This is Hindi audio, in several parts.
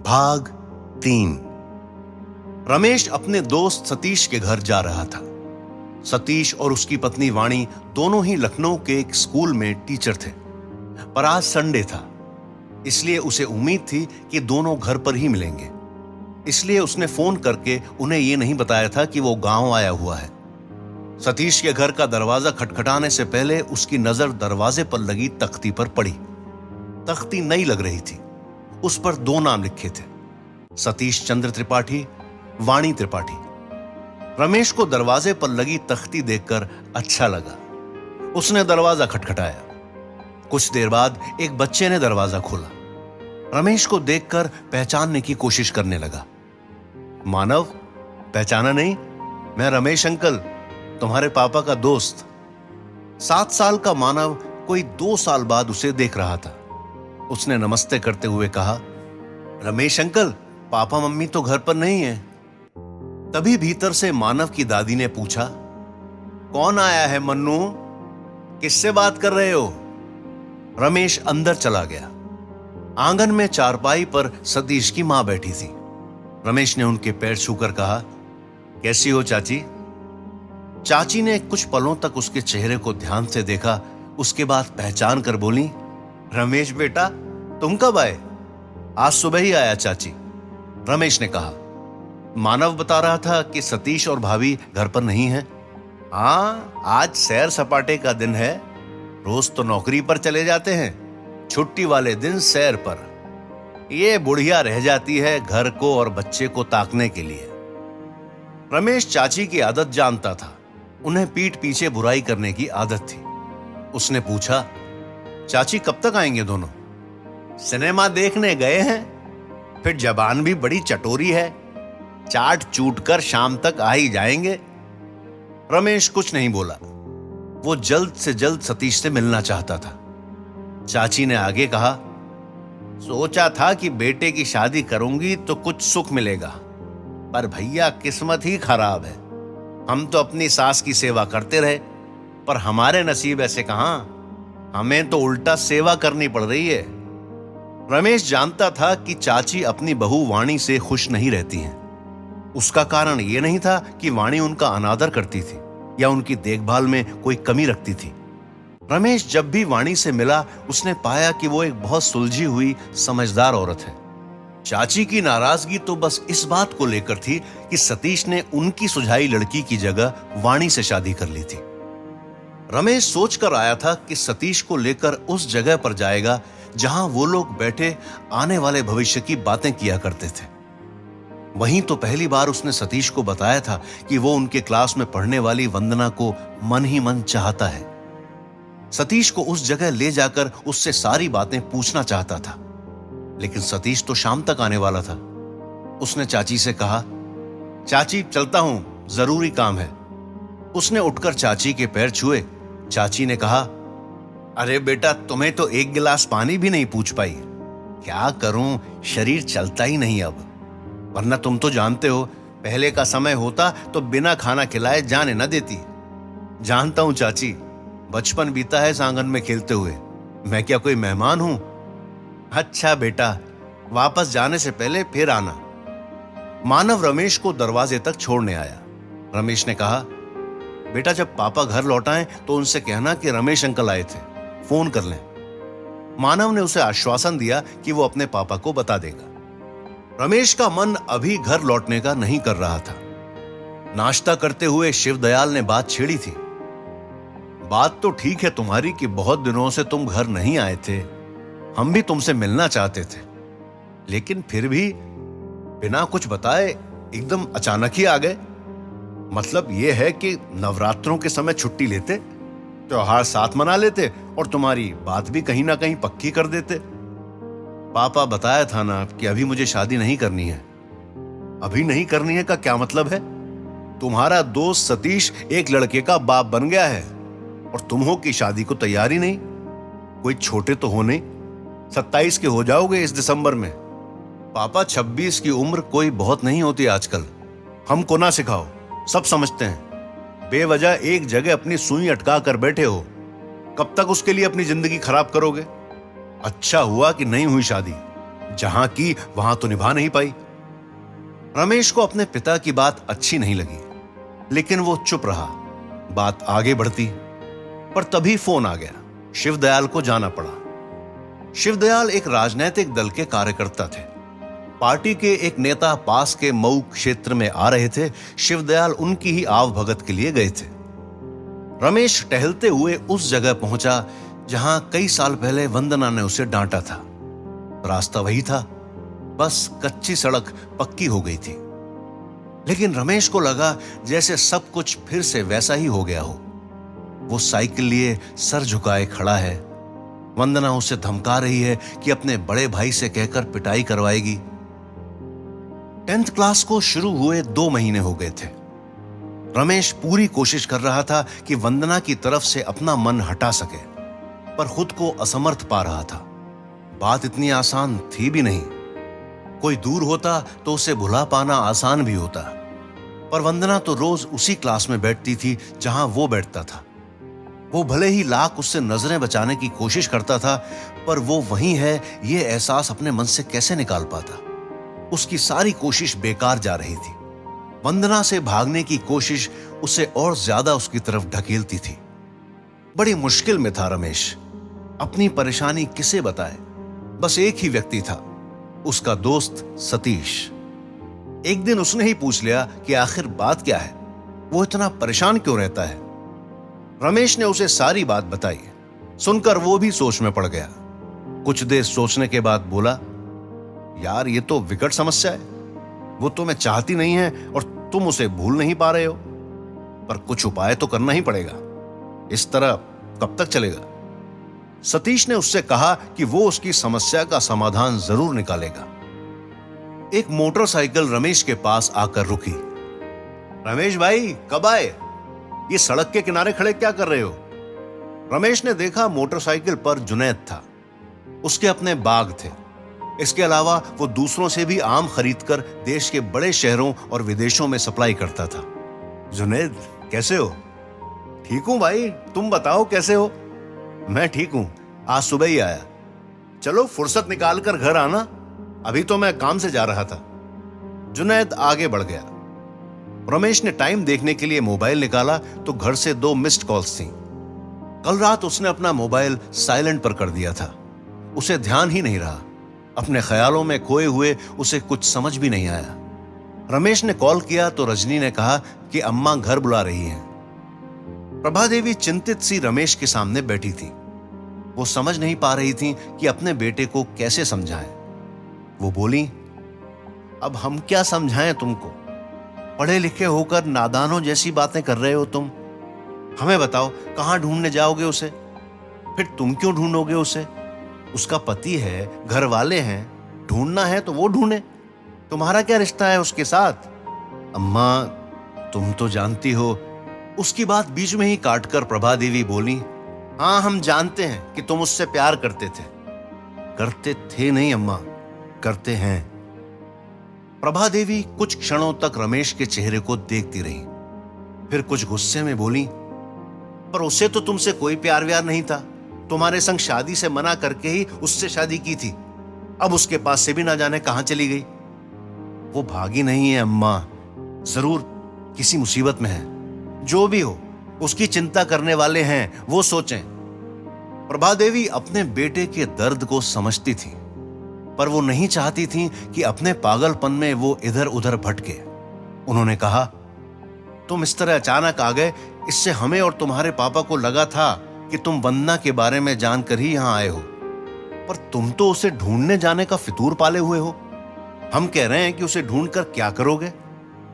भाग 3। रमेश अपने दोस्त सतीश के घर जा रहा था। सतीश और उसकी पत्नी वाणी दोनों ही लखनऊ के एक स्कूल में टीचर थे, पर आज संडे था, इसलिए उसे उम्मीद थी कि दोनों घर पर ही मिलेंगे। इसलिए उसने फोन करके उन्हें यह नहीं बताया था कि वो गांव आया हुआ है। सतीश के घर का दरवाजा खटखटाने से पहले उसकी नजर दरवाजे पर लगी तख्ती पर पड़ी। तख्ती नई लग रही थी। उस पर 2 नाम लिखे थे, सतीश चंद्र त्रिपाठी, वाणी त्रिपाठी। रमेश को दरवाजे पर लगी तख्ती देखकर अच्छा लगा। उसने दरवाजा खटखटाया। कुछ देर बाद एक बच्चे ने दरवाजा खोला। रमेश को देखकर पहचानने की कोशिश करने लगा। मानव, पहचाना नहीं? मैं रमेश अंकल, तुम्हारे पापा का दोस्त। 7 साल का मानव कोई 2 साल बाद उसे देख रहा था। उसने नमस्ते करते हुए कहा, रमेश अंकल, पापा मम्मी तो घर पर नहीं है। तभी भीतर से मानव की दादी ने पूछा, कौन आया है मन्नू? किससे बात कर रहे हो? रमेश अंदर चला गया। आंगन में चारपाई पर सतीश की मां बैठी थी। रमेश ने उनके पैर छूकर कहा, कैसी हो चाची? चाची ने कुछ पलों तक उसके चेहरे को ध्यान से देखा। उसके बाद पहचान कर बोली, रमेश बेटा, तुम कब आए? आज सुबह ही आया चाची, रमेश ने कहा। मानव बता रहा था कि सतीश और भाभी घर पर नहीं हैं। हाँ, आज सैर सपाटे का दिन है। रोज तो नौकरी पर चले जाते हैं, छुट्टी वाले दिन सैर पर। ये बुढ़िया रह जाती है घर को और बच्चे को ताकने के लिए। रमेश चाची की आदत जानता था। उन्हें पीठ पीछे बुराई करने की आदत थी। उसने पूछा, चाची कब तक आएंगे दोनों? सिनेमा देखने गए हैं। फिर जबान भी बड़ी चटोरी है, चाट चूट कर शाम तक आ ही जाएंगे। रमेश कुछ नहीं बोला। वो जल्द से जल्द सतीश से मिलना चाहता था। चाची ने आगे कहा, सोचा था कि बेटे की शादी करूंगी तो कुछ सुख मिलेगा, पर भैया किस्मत ही खराब है। हम तो अपनी सास की सेवा करते रहे, पर हमारे नसीब ऐसे कहां। हमें तो उल्टा सेवा करनी पड़ रही है। रमेश जानता था कि चाची अपनी बहू वाणी से खुश नहीं रहती हैं। उसका कारण यह नहीं था कि वाणी उनका अनादर करती थी या उनकी देखभाल में कोई कमी रखती थी। रमेश जब भी वाणी से मिला, उसने पाया कि वो एक बहुत सुलझी हुई समझदार औरत है। चाची की नाराजगी तो बस इस बात को लेकर थी कि सतीश ने उनकी सुझाई लड़की की जगह वाणी से शादी कर ली थी। रमेश सोचकर आया था कि सतीश को लेकर उस जगह पर जाएगा जहां वो लोग बैठे आने वाले भविष्य की बातें किया करते थे। वहीं तो पहली बार उसने सतीश को बताया था कि वो उनके क्लास में पढ़ने वाली वंदना को मन ही मन चाहता है। सतीश को उस जगह ले जाकर उससे सारी बातें पूछना चाहता था, लेकिन सतीश तो शाम तक आने वाला था। उसने चाची से कहा, चाची चलता हूं, जरूरी काम है। उसने उठकर चाची के पैर छुए। चाची ने कहा, अरे बेटा, तुम्हें तो 1 गिलास पानी भी नहीं पूछ पाई। क्या करूं, शरीर चलता ही नहीं अब। वरना तुम तो जानते हो, पहले का समय होता तो बिना खाना खिलाए जाने न देती। जानता हूं चाची, बचपन बीता है इस आंगन में खेलते हुए। मैं क्या कोई मेहमान हूं? अच्छा बेटा, वापस जाने से पहले फिर आना। मानव रमेश को दरवाजे तक छोड़ने आया। रमेश ने कहा, बेटा, जब पापा घर लौट आए तो उनसे कहना कि रमेश अंकल आए थे, फोन कर लें। मानव ने उसे आश्वासन दिया कि वो अपने पापा को बता देगा। रमेश का मन अभी घर लौटने का नहीं कर रहा था। नाश्ता करते हुए शिवदयाल ने बात छेड़ी थी। बात तो ठीक है तुम्हारी कि बहुत दिनों से तुम घर नहीं आए थे। हम भी तुमसे मिलना चाहते थे, लेकिन फिर भी बिना कुछ बताए एकदम अचानक ही आ गए। मतलब यह है कि नवरात्रों के समय छुट्टी लेते, त्योहार साथ मना लेते और तुम्हारी बात भी कहीं ना कहीं पक्की कर देते। पापा बताया था ना कि अभी मुझे शादी नहीं करनी है। अभी नहीं करनी है का क्या मतलब है? तुम्हारा दोस्त सतीश एक लड़के का बाप बन गया है और तुम हो कि शादी को तैयार ही नहीं। कोई छोटे तो हो नहीं, 27 के हो जाओगे इस दिसंबर में। पापा, 26 की उम्र कोई बहुत नहीं होती आजकल। हमको ना सिखाओ, सब समझते हैं। बेवजह एक जगह अपनी सुई अटका कर बैठे हो। कब तक उसके लिए अपनी जिंदगी खराब करोगे? अच्छा हुआ कि नहीं हुई शादी, जहां की वहां तो निभा नहीं पाई। रमेश को अपने पिता की बात अच्छी नहीं लगी, लेकिन वो चुप रहा। बात आगे बढ़ती, पर तभी फोन आ गया। शिवदयाल को जाना पड़ा। शिवदयाल एक राजनीतिक दल के कार्यकर्ता थे। पार्टी के एक नेता पास के मऊ क्षेत्र में आ रहे थे। शिवदयाल उनकी ही आवभगत के लिए गए थे। रमेश टहलते हुए उस जगह पहुंचा जहां कई साल पहले वंदना ने उसे डांटा था। रास्ता वही था, बस कच्ची सड़क पक्की हो गई थी। लेकिन रमेश को लगा जैसे सब कुछ फिर से वैसा ही हो गया हो। वो साइकिल लिए सर झुकाए खड़ा है। वंदना उसे धमका रही है कि अपने बड़े भाई से कहकर पिटाई करवाएगी। 10th क्लास को शुरू हुए 2 महीने हो गए थे। रमेश पूरी कोशिश कर रहा था कि वंदना की तरफ से अपना मन हटा सके, पर खुद को असमर्थ पा रहा था। बात इतनी आसान थी भी नहीं। कोई दूर होता तो उसे भुला पाना आसान भी होता, पर वंदना तो रोज उसी क्लास में बैठती थी जहां वो बैठता था। वो भले ही लाख उससे नजरें बचाने की कोशिश करता था, पर वो वहीं है ये एहसास अपने मन से कैसे निकाल पाता। उसकी सारी कोशिश बेकार जा रही थी। वंदना से भागने की कोशिश उसे और ज्यादा उसकी तरफ ढकेलती थी। बड़ी मुश्किल में था रमेश। अपनी परेशानी किसे बताए? बस एक ही व्यक्ति था, उसका दोस्त सतीश। एक दिन उसने ही पूछ लिया कि आखिर बात क्या है, वो इतना परेशान क्यों रहता है। रमेश ने उसे सारी बात बताई। सुनकर वो भी सोच में पड़ गया। कुछ देर सोचने के बाद बोला, यार ये तो विकट समस्या है। वो तुम्हें चाहती नहीं है और तुम उसे भूल नहीं पा रहे हो, पर कुछ उपाय तो करना ही पड़ेगा। इस तरह कब तक चलेगा? सतीश ने उससे कहा कि वो उसकी समस्या का समाधान जरूर निकालेगा। एक मोटरसाइकिल रमेश के पास आकर रुकी। रमेश भाई कब आए? ये सड़क के किनारे खड़े क्या कर रहे हो? रमेश ने देखा मोटरसाइकिल पर जुनैद था। उसके अपने बाग थे। इसके अलावा वो दूसरों से भी आम खरीदकर देश के बड़े शहरों और विदेशों में सप्लाई करता था। जुनैद कैसे हो? ठीक हूं भाई, तुम बताओ कैसे हो? मैं ठीक हूं, आज सुबह ही आया। चलो फुर्सत निकाल कर घर आना, अभी तो मैं काम से जा रहा था। जुनैद आगे बढ़ गया। रमेश ने टाइम देखने के लिए मोबाइल निकाला तो घर से 2 मिस्ड कॉल्स थी। कल रात उसने अपना मोबाइल साइलेंट पर कर दिया था। उसे ध्यान ही नहीं रहा। अपने ख्यालों में खोए हुए उसे कुछ समझ भी नहीं आया। रमेश ने कॉल किया तो रजनी ने कहा कि अम्मा घर बुला रही हैं। प्रभा देवी चिंतित सी रमेश के सामने बैठी थी। वो समझ नहीं पा रही थी कि अपने बेटे को कैसे समझाएं। वो बोली, अब हम क्या समझाएं तुमको? पढ़े लिखे होकर नादानों जैसी बातें कर रहे हो तुम। हमें बताओ कहां ढूंढने जाओगे उसे? फिर तुम क्यों ढूंढोगे उसे? उसका पति है, घर वाले हैं, ढूंढना है तो वो ढूंढे। तुम्हारा क्या रिश्ता है उसके साथ? अम्मा तुम तो जानती हो। उसकी बात बीच में ही काटकर प्रभा देवी बोली, हाँ हम जानते हैं कि तुम उससे प्यार करते थे। करते थे नहीं अम्मा, करते हैं। प्रभा देवी कुछ क्षणों तक रमेश के चेहरे को देखती रही, फिर कुछ गुस्से में बोली, पर उसे तो तुमसे कोई प्यार व्यार नहीं था। तुम्हारे संग शादी से मना करके ही उससे शादी की थी। अब उसके पास से भी ना जाने कहां चली गई। वो भागी नहीं है अम्मा, जरूर किसी मुसीबत में है। जो भी हो, उसकी चिंता करने वाले हैं, वो सोचें। प्रभा देवी अपने बेटे के दर्द को समझती थी, पर वो नहीं चाहती थी कि अपने पागलपन में वो इधर उधर भटके। उन्होंने कहा, तुम इस तरह अचानक आ गए, इससे हमें और तुम्हारे पापा को लगा था कि तुम वंदना के बारे में जानकर ही यहां आए हो, पर तुम तो उसे ढूंढने जाने का फितूर पाले हुए हो। हम कह रहे हैं कि उसे ढूंढकर क्या करोगे?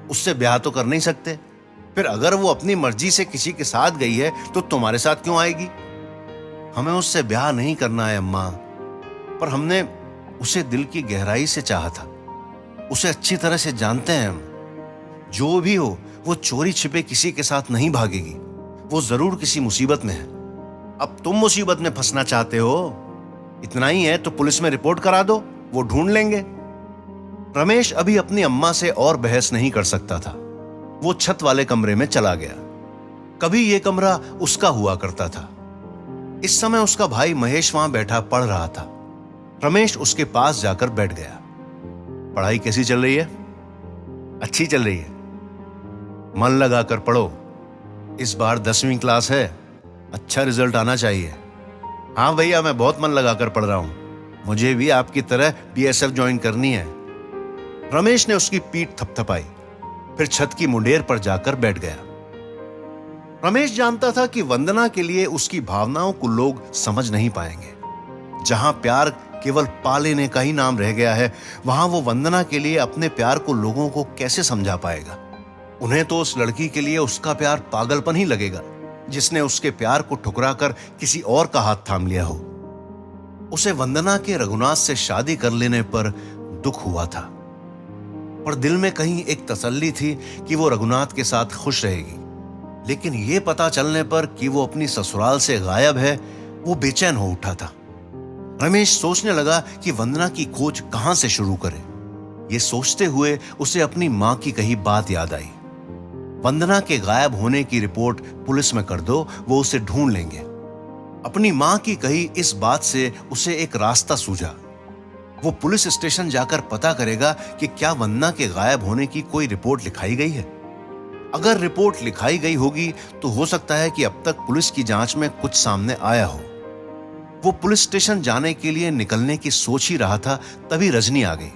उससे ब्याह तो कर नहीं सकते। फिर अगर वो अपनी मर्जी से किसी के साथ गई है तो तुम्हारे साथ क्यों आएगी? हमें उससे ब्याह नहीं करना है अम्मा, पर हमने उसे दिल की गहराई से चाहा था। उसे अच्छी तरह से जानते हैं हम। जो भी हो, वो चोरी छिपे किसी के साथ नहीं भागेगी। वो जरूर किसी मुसीबत में है। अब तुम मुसीबत में फंसना चाहते हो? इतना ही है तो पुलिस में रिपोर्ट करा दो, वो ढूंढ लेंगे। रमेश अभी अपनी अम्मा से और बहस नहीं कर सकता था। वो छत वाले कमरे में चला गया। कभी ये कमरा उसका हुआ करता था। इस समय उसका भाई महेश वहां बैठा पढ़ रहा था। रमेश उसके पास जाकर बैठ गया। पढ़ाई कैसी चल रही है? अच्छी चल रही है। मन लगाकर पढ़ो, इस बार 10वीं क्लास है, अच्छा रिजल्ट आना चाहिए। हाँ भैया, मैं बहुत मन लगाकर पढ़ रहा हूं, मुझे भी आपकी तरह बीएसएफ ज्वाइन करनी है। रमेश ने उसकी पीठ थपथपाई, फिर छत की मुंडेर पर जाकर बैठ गया। रमेश जानता था कि वंदना के लिए उसकी भावनाओं को लोग समझ नहीं पाएंगे। जहां प्यार केवल पा लेने का ही नाम रह गया है, वहां वो वंदना के लिए अपने प्यार को लोगों को कैसे समझा पाएगा? उन्हें तो उस लड़की के लिए उसका प्यार पागलपन ही लगेगा, जिसने उसके प्यार को ठुकराकर किसी और का हाथ थाम लिया हो। उसे वंदना के रघुनाथ से शादी कर लेने पर दुख हुआ था, पर दिल में कहीं एक तसल्ली थी कि वो रघुनाथ के साथ खुश रहेगी। लेकिन यह पता चलने पर कि वो अपनी ससुराल से गायब है, वो बेचैन हो उठा था। रमेश सोचने लगा कि वंदना की खोज कहां से शुरू करे। ये सोचते हुए उसे अपनी मां की कही बात याद आई। वंदना के गायब होने की रिपोर्ट पुलिस में कर दो, वो उसे ढूंढ लेंगे। अपनी मां की कही इस बात से उसे एक रास्ता सूझा। वो पुलिस स्टेशन जाकर पता करेगा कि क्या वंदना के गायब होने की कोई रिपोर्ट लिखाई गई है। अगर रिपोर्ट लिखाई गई होगी तो हो सकता है कि अब तक पुलिस की जांच में कुछ सामने आया हो। वो पुलिस स्टेशन जाने के लिए निकलने की सोच ही रहा था, तभी रजनी आ गई।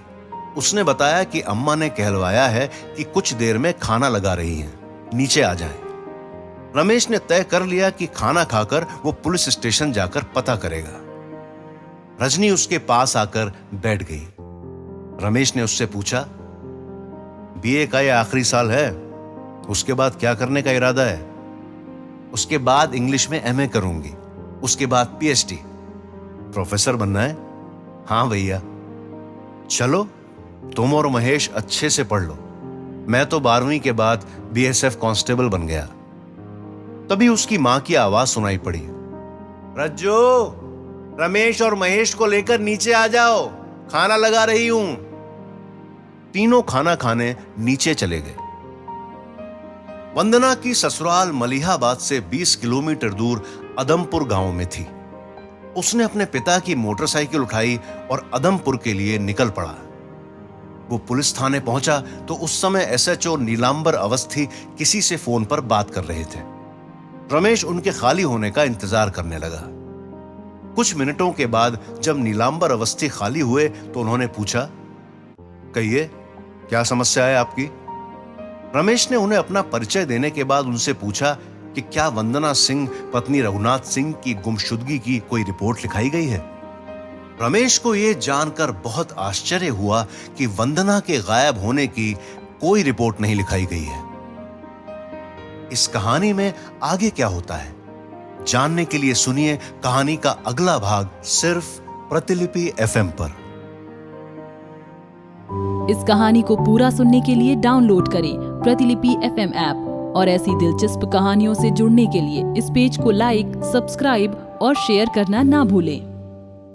उसने बताया कि अम्मा ने कहलवाया है कि कुछ देर में खाना लगा रही हैं, नीचे आ जाएं। रमेश ने तय कर लिया कि खाना खाकर वो पुलिस स्टेशन जाकर पता करेगा। रजनी उसके पास आकर बैठ गई। रमेश ने उससे पूछा, बीए का यह आखिरी साल है, उसके बाद क्या करने का इरादा है? उसके बाद इंग्लिश में एमए करूंगी, उसके बाद पीएचडी। प्रोफेसर बनना है? हाँ भैया। चलो, तुम और महेश अच्छे से पढ़ लो। मैं तो 12वीं के बाद बीएसएफ कांस्टेबल बन गया। तभी उसकी मां की आवाज सुनाई पड़ी, रज्जू, रमेश और महेश को लेकर नीचे आ जाओ, खाना लगा रही हूं। तीनों खाना खाने नीचे चले गए। वंदना की ससुराल मलिहाबाद से 20 किलोमीटर दूर अदमपुर गांव में थी। उसने अपने पिता की मोटरसाइकिल उठाई और अदमपुर के लिए निकल पड़ा। वो पुलिस थाने पहुंचा तो उस समय एसएचओ नीलांबर अवस्थी किसी से फोन पर बात कर रहे थे। रमेश उनके खाली होने का इंतजार करने लगा। कुछ मिनटों के बाद जब नीलांबर अवस्थी खाली हुए तो उन्होंने पूछा, कहिए, क्या समस्या है आपकी? रमेश ने उन्हें अपना परिचय देने के बाद उनसे पूछा कि क्या वंदना सिंह पत्नी रघुनाथ सिंह की गुमशुदगी की कोई रिपोर्ट लिखाई गई है। रमेश को यह जानकर बहुत आश्चर्य हुआ कि वंदना के गायब होने की कोई रिपोर्ट नहीं लिखाई गई है। इस कहानी में आगे क्या होता है, जानने के लिए सुनिए कहानी का अगला भाग सिर्फ प्रतिलिपि एफएम पर। इस कहानी को पूरा सुनने के लिए डाउनलोड करें प्रतिलिपि एफएम ऐप और ऐसी दिलचस्प कहानियों से जुड़ने के लिए इस पेज को लाइक, सब्सक्राइब और शेयर करना ना भूलें।